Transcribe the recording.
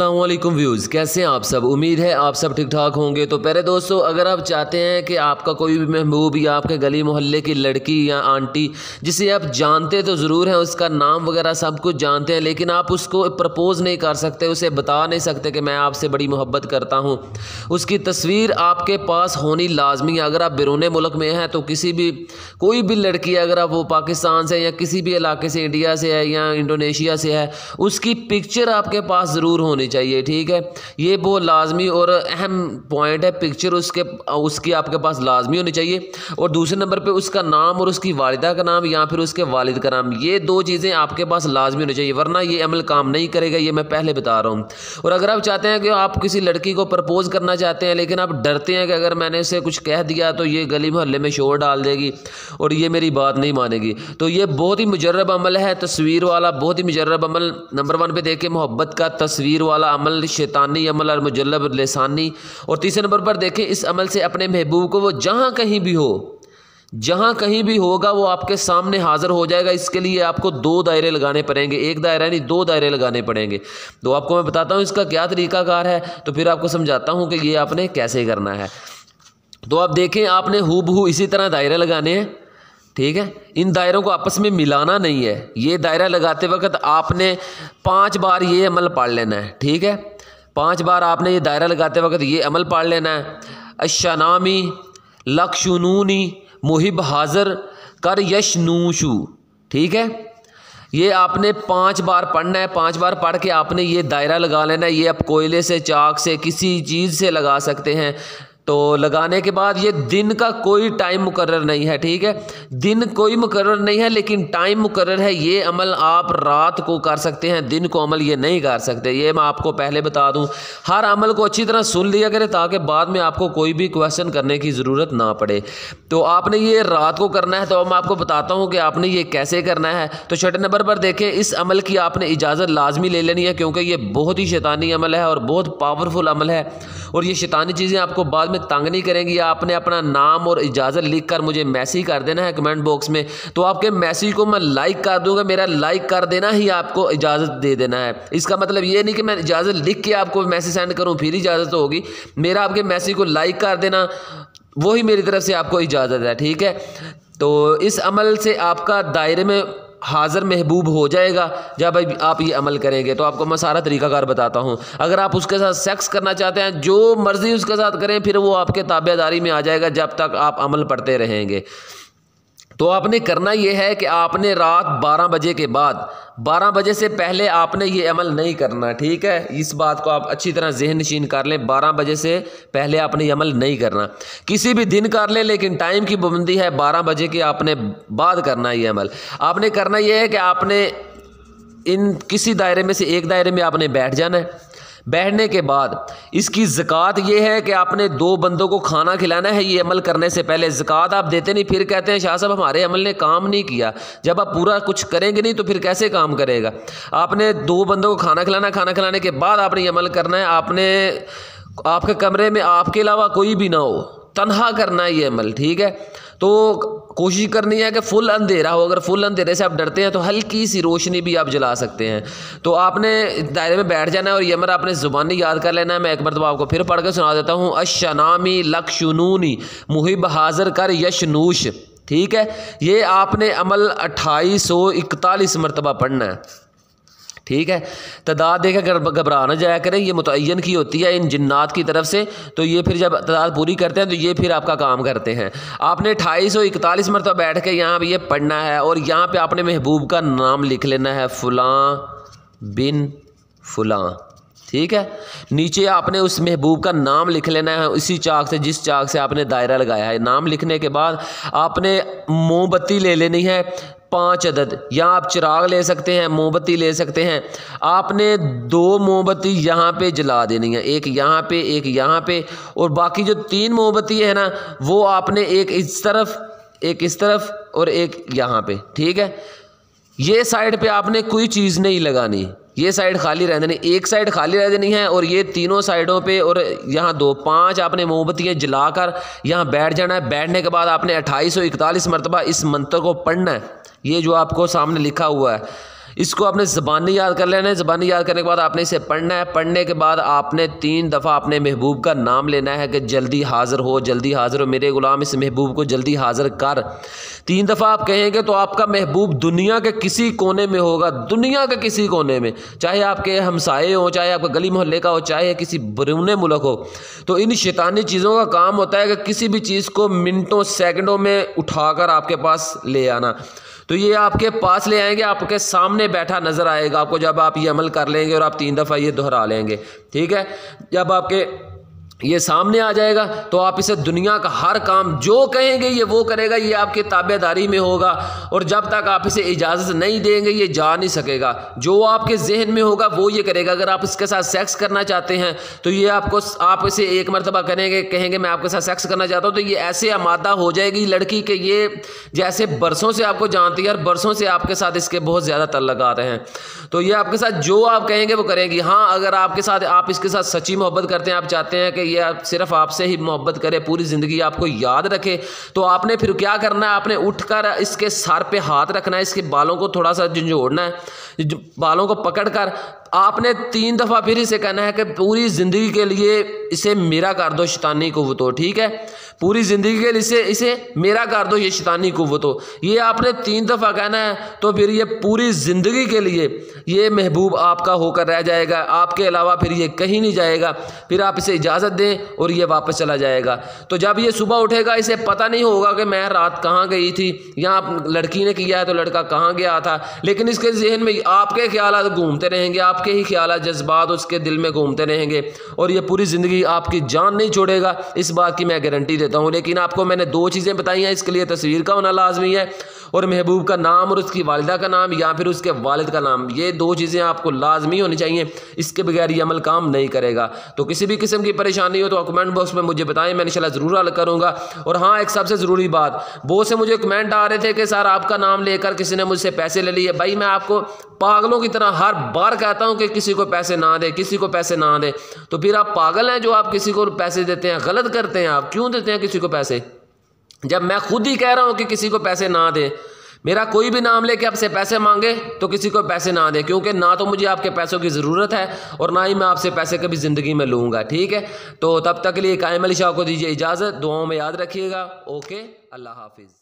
अस्सलाम वालेकुम व्यूज़, कैसे हैं आप सब। उम्मीद है आप सब ठीक ठाक होंगे। तो प्यारे दोस्तों, अगर आप चाहते हैं कि आपका कोई भी महबूब या आपके गली मोहल्ले की लड़की या आंटी जिसे आप जानते तो ज़रूर हैं, उसका नाम वगैरह सब कुछ जानते हैं, लेकिन आप उसको प्रपोज़ नहीं कर सकते, उसे बता नहीं सकते कि मैं आपसे बड़ी मोहब्बत करता हूँ, उसकी तस्वीर आपके पास होनी लाजमी है। अगर आप बैरून मुल्क में हैं तो कोई भी लड़की, अगर आप वो पाकिस्तान से या किसी भी इलाके से, इंडिया से है या इंडोनेशिया से है, उसकी पिक्चर आपके पास ज़रूर होनी चाहिए। ठीक है, ये वो लाजमी और अहम पॉइंट है। पिक्चर उसकी आपके पास लाजमी होनी चाहिए। और दूसरे नंबर पे उसका नाम और उसकी वालिदा का नाम या फिर उसके वालिद का नाम, ये दो चीज़ें आपके पास लाजमी होनी चाहिए, वरना ये अमल काम नहीं करेगा, ये मैं पहले बता रहा हूँ। और अगर आप चाहते हैं कि आप किसी लड़की को प्रपोज़ करना चाहते हैं, लेकिन आप डरते हैं कि अगर मैंने उसे कुछ कह दिया तो ये गली मोहल्ले में शोर डाल देगी और ये मेरी बात नहीं मानेगी, तो ये बहुत ही मुजर्रब अमल है, तस्वीर वाला बहुत ही मुजर्रब अमल। नंबर 1 पे देखें मोहब्बत का तस्वीर वाला अमल, शैतानी अमल और मुजल्लब लिसानी। और तीसरे नंबर पर देखें, इस अमल से अपने महबूब को वो जहाँ कहीं भी होगा वो आपके सामने हाजिर हो जाएगा। इसके लिए आपको 2 दायरे लगाने पड़ेंगे, एक दायरा नहीं 2 दायरे लगाने पड़ेंगे। तो आपको मैं बताता हूँ इसका क्या तरीकाकार है, तो फिर आपको समझाता हूँ कि ये आपने कैसे करना है। तो आप देखें, आपने हूबहू इसी तरह दायरे लगाने हैं। ठीक है, इन दायरों को आपस में मिलाना नहीं है। ये दायरा लगाते वक्त आपने 5 बार ये अमल पढ़ लेना है। ठीक है, 5 बार आपने ये दायरा लगाते वक्त ये अमल पढ़ लेना है। अशनामी लक्षुनूनी मुहिब हाज़र कर यशनूशु। ठीक है, ये आपने 5 बार पढ़ना है। 5 बार पढ़ के आपने ये दायरा लगा लेना है। ये आप कोयले से, चाक से, किसी चीज़ से लगा सकते हैं। तो लगाने के बाद ये दिन का कोई टाइम मुकर्रर नहीं है। ठीक है, दिन कोई मुकर्रर नहीं है, लेकिन टाइम मुकर्रर है। ये अमल आप रात को कर सकते हैं, दिन को अमल ये नहीं कर सकते। ये मैं आपको पहले बता दूं। हर अमल को अच्छी तरह सुन लिया करें ताकि बाद में आपको कोई भी क्वेश्चन करने की ज़रूरत ना पड़े। तो आपने ये रात को करना है। तो मैं आपको बताता हूँ कि आपने ये कैसे करना है। तो छठे नंबर पर देखें, इस अमल की आपने इजाज़त लाजमी ले लेनी है, क्योंकि ये बहुत ही शैतानी अमल है और बहुत पावरफुल अमल है। और ये शैतानी चीज़ें आपको बाद में तंग नहीं करेंगी। आपने अपना नाम और इजाज़त लिख कर मुझे मैसेज कर देना है कमेंट बॉक्स में। तो आपके मैसेज को मैं लाइक कर दूंगा, मेरा लाइक कर देना ही आपको इजाज़त दे देना है। इसका मतलब ये नहीं कि मैं इजाज़त लिख के आपको मैसेज सेंड करूं फिर इजाज़त होगी। मेरा आपके मैसेज को लाइक कर देना, वही मेरी तरफ से आपको इजाज़त है। ठीक है, तो इस अमल से आपका दायरे में हाज़िर महबूब हो जाएगा जब आप ये अमल करेंगे। तो आपको मैं सारा तरीकाकार बताता हूँ। अगर आप उसके साथ सेक्स करना चाहते हैं, जो मर्ज़ी उसके साथ करें, फिर वो आपके ताबेदारी में आ जाएगा जब तक आप अमल पढ़ते रहेंगे। तो आपने करना ये है कि आपने रात 12 बजे के बाद, 12 बजे से पहले आपने ये अमल नहीं करना। ठीक है, इस बात को आप अच्छी तरह ज़हन नशीन कर लें। 12 बजे से पहले आपने ये अमल नहीं करना। किसी भी दिन कर लें, लेकिन टाइम की पाबंदी है, 12 बजे के आपने बाद करना है ये अमल। आपने करना ये है कि आपने इन किसी दायरे में से एक दायरे में आपने बैठ जाना है। बैठने के बाद इसकी ज़कात ये है कि आपने 2 बंदों को खाना खिलाना है। ये अमल करने से पहले ज़कात आप देते नहीं, फिर कहते हैं शाह साहब हमारे अमल ने काम नहीं किया। जब आप पूरा कुछ करेंगे नहीं तो फिर कैसे काम करेगा। आपने 2 बंदों को खाना खिलाना, खाना खिलाने के बाद आपने ये अमल करना है। आपने आपके कमरे में आपके अलावा कोई भी ना हो, तन्हा करना है ये अमल। ठीक है, तो कोशिश करनी है कि फुल अंधेरा हो। अगर फुल अंधेरे से आप डरते हैं तो हल्की सी रोशनी भी आप जला सकते हैं। तो आपने दायरे में बैठ जाना है और ये अमर आपने ज़ुबानी याद कर लेना है। मैं एक मरतबा आपको फिर पढ़ के सुना देता हूँ। अशनामी लक्षुनूनी मुहिब हाज़िर कर यशनूश। ठीक है, ये आपने अमल 2841 मरतबा पढ़ना है। ठीक है, तादाद देकर घबरा ना जाया करें, ये मुतय्यन की होती है इन जिन्नात की तरफ से। तो ये फिर जब तादाद पूरी करते हैं तो ये फिर आपका काम करते हैं। आपने 2841 मरतबा बैठ के यहाँ पे ये पढ़ना है और यहाँ पे आपने महबूब का नाम लिख लेना है, फ़ुलां बिन फ़ुलां। ठीक है, नीचे आपने उस महबूब का नाम लिख लेना है इसी चाक से, जिस चाक से आपने दायरा लगाया है। नाम लिखने के बाद आपने मोमबत्ती ले लेनी है 5 अदद, या आप चिराग ले सकते हैं, मोमबत्ती ले सकते हैं। आपने 2 मोमबत्ती यहाँ पे जला देनी है, एक यहाँ पे, एक यहाँ पे, और बाकी जो 3 मोमबत्ती है ना, वो आपने एक इस तरफ, एक इस तरफ और एक यहाँ पे। ठीक है, ये साइड पे आपने कोई चीज़ नहीं लगानी, ये साइड खाली रह देनी, एक साइड खाली रह देनी है, और ये तीनों साइडों पे और यहाँ 5 आपने मोमबत्तियाँ जलाकर यहाँ बैठ जाना है। बैठने के बाद आपने 2841 मरतबा इस मंत्र को पढ़ना है। ये जो आपको सामने लिखा हुआ है, اس کو آپ نے زبانی یاد کر لینا ہے. زبانی یاد کرنے کے بعد آپ نے اسے پڑھنا ہے. پڑھنے کے بعد آپ نے 3 دفعہ اپنے محبوب کا نام لینا ہے کہ جلدی حاضر ہو، جلدی حاضر ہو، میرے غلام اس محبوب کو جلدی حاضر کر. 3 دفعہ آپ کہیں گے تو آپ کا محبوب دنیا کے کسی کونے میں ہوگا، دنیا کے کسی کونے میں، چاہے آپ کے ہمسائے ہوں، چاہے آپ کا گلی محلے کا ہو، چاہے کسی بیرون ملک ہو. تو ان شیطانی چیزوں کا کام ہوتا ہے کہ کسی بھی چیز کو منٹوں سیکنڈوں میں اٹھا کر آپ کے پاس لے آنا. تو یہ آپ کے پاس لے آئیں گے، آپ کے سامنے بیٹھا نظر آئے گا آپ کو جب آپ یہ عمل کر لیں گے اور آپ 3 دفعہ یہ دہرا لیں گے. ٹھیک ہے، جب آپ کے یہ سامنے آ جائے گا تو آپ اسے دنیا کا ہر کام جو کہیں گے یہ وہ کرے گا، یہ آپ کی تابع داری میں ہوگا، اور جب تک آپ اسے اجازت نہیں دیں گے یہ جا نہیں سکے گا. جو آپ کے ذہن میں ہوگا وہ یہ کرے گا. اگر آپ اس کے ساتھ سیکس کرنا چاہتے ہیں تو یہ آپ اسے ایک مرتبہ کہیں گے میں آپ کے ساتھ سیکس کرنا چاہتا ہوں، تو یہ ایسے آمادہ ہو جائے گی لڑکی کہ یہ جیسے برسوں سے آپ کو جانتی ہے اور برسوں سے آپ کے ساتھ اس کے بہت زیادہ تعلقات ہیں. تو یہ آپ کے ساتھ جو آپ کہیں گے وہ کرے گی. ہاں اگر آپ اس کے ساتھ سچی محبت کرتے ہیں، آپ چاہتے ہیں کہ یہ صرف آپ سے ہی محبت کرے، پوری زندگی آپ کو یاد رکھے، تو آپ نے پھر کیا کرنا ہے، آپ نے اٹھ کر اس کے سر پہ ہاتھ رکھنا ہے، اس کے بالوں کو تھوڑا سا جھنجھوڑنا ہے، بالوں کو پکڑ کر آپ نے 3 دفعہ پھر اسے کہنا ہے کہ پوری زندگی کے لیے اسے میرا کر دو شیطانی قوتوں. ٹھیک ہے، پوری زندگی کے لیے اسے میرا کر دو یہ شیطانی قوتوں. یہ آپ نے 3 دفعہ کہنا ہے تو پھر یہ پوری زندگی کے لیے یہ محبوب آپ کا ہو کر رہ جائے گا، آپ کے علاوہ پھر یہ کہیں نہیں جائے گا. پھر آپ اسے اجازت دیں اور یہ واپس چلا جائے گا. تو جب یہ صبح اٹھے گا اسے پتہ نہیں ہوگا کہ میں رات کہاں گئی تھی، یا لڑکی نے کیا ہے تو لڑکا کہاں گیا تھا، لیکن اس کے ذہن میں آپ کے خیالات گھومتے رہیں گے، آپ کے ہی خیالات جذبات اس کے دل میں گھومتے رہیں گے، اور یہ پوری زندگی آپ کی جان نہیں چھوڑے گا. اس بات کی میں گارنٹی دیتا ہوں. لیکن آپ کو میں نے 2 چیزیں بتائی ہیں، اس کے لیے تصویر کا ہونا لازمی ہے، اور محبوب کا نام اور اس کی والدہ کا نام یا پھر اس کے والد کا نام. یہ 2 چیزیں آپ کو لازمی ہونی چاہیے، اس کے بغیر یہ عمل کام نہیں کرے گا. تو کسی بھی قسم کی پریشانی ہو تو کمنٹ باکس میں مجھے بتائیں، میں انشاءاللہ ضرور حل کروں گا. اور ہاں ایک سب سے ضروری بات، بہت سے مجھے کمنٹ آ رہے تھے کہ سر آپ کا نام لے کر کسی نے مجھ سے پیسے لے لیے. بھائی میں آپ کو پاگلوں کی طرح ہر بار کہتا ہوں کہ کسی کو پیسے نہ دے، کسی کو پیسے نہ دے. تو پھر آپ پاگل ہیں جو آپ کسی کو پیسے دیتے ہیں، غلط کرتے ہیں. آپ کیوں دیتے ہیں کسی کو پیسے، جب میں خود ہی کہہ رہا ہوں کہ کسی کو پیسے نہ دیں؟ میرا کوئی بھی نام لے کے آپ سے پیسے مانگے تو کسی کو پیسے نہ دیں، کیونکہ نہ تو مجھے آپ کے پیسوں کی ضرورت ہے اور نہ ہی میں آپ سے پیسے کبھی زندگی میں لوں گا. ٹھیک ہے، تو تب تک کے لیے قائم علی شاہ کو دیجیے اجازت. دعاؤں میں یاد رکھیے گا. اوکے، اللہ حافظ.